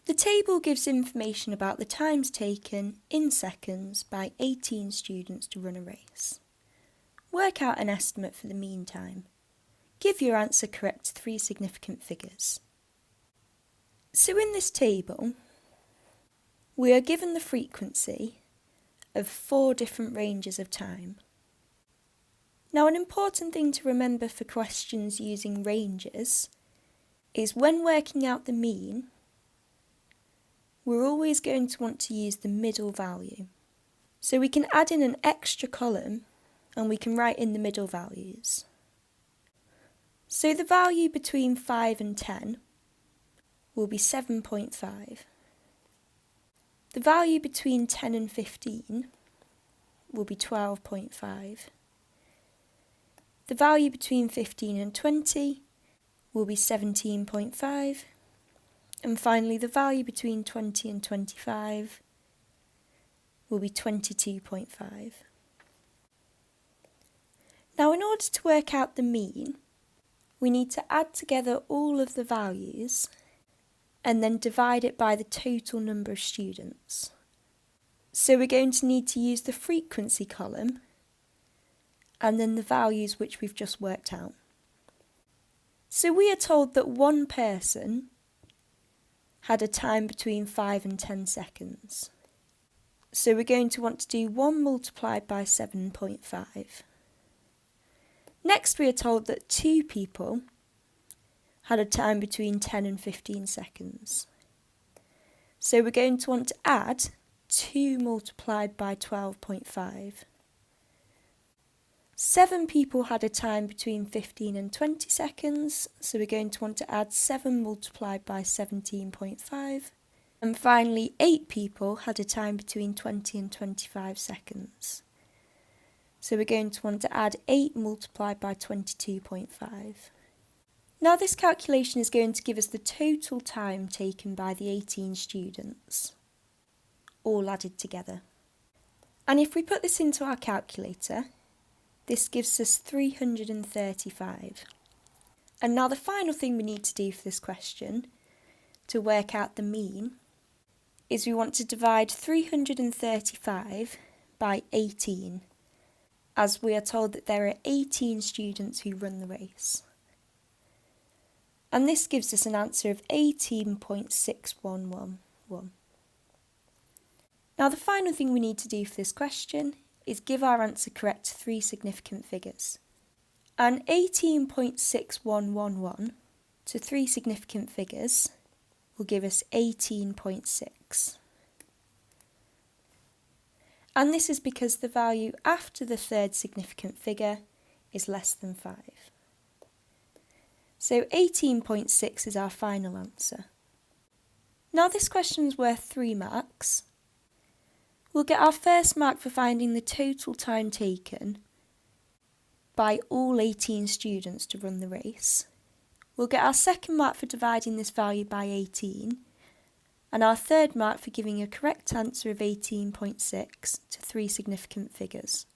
The table gives information about the times taken in seconds by 18 students to run a race. Work out an estimate for the mean time. Give your answer correct to 3 significant figures. So in this table, we are given the frequency of 4 different ranges of time. Now, an important thing to remember for questions using ranges is when working out the mean, we're always going to want to use the middle value. So we can add in an extra column and we can write in the middle values. So the value between 5 and 10 will be 7.5. The value between 10 and 15 will be 12.5. The value between 15 and 20 will be 17.5. And finally, the value between 20 and 25 will be 22.5. Now, in order to work out the mean, we need to add together all of the values and then divide it by the total number of students. So we're going to need to use the frequency column and then the values which we've just worked out. So we are told that one person had a time between 5 and 10 seconds. So we're going to want to do 1 multiplied by 7.5. Next, we are told that 2 people had a time between 10 and 15 seconds. So we're going to want to add 2 multiplied by 12.5. 7 people had a time between 15 and 20 seconds, so we're going to want to add 7 multiplied by 17.5. And finally, 8 people had a time between 20 and 25 seconds. So we're going to want to add 8 multiplied by 22.5. Now this calculation is going to give us the total time taken by the 18 students, all added together. And if we put this into our calculator, this gives us 335. And now the final thing we need to do for this question, to work out the mean, is we want to divide 335 by 18, as we are told that there are 18 students who run the race. And this gives us an answer of 18.6111. Now the final thing we need to do for this question is give our answer correct to 3 significant figures. And 18.6111 to 3 significant figures will give us 18.6. And this is because the value after the 3rd significant figure is less than 5. So 18.6 is our final answer. Now this question is worth 3 marks. We'll get our first mark for finding the total time taken by all 18 students to run the race. We'll get our second mark for dividing this value by 18, and our third mark for giving a correct answer of 18.6 to 3 significant figures.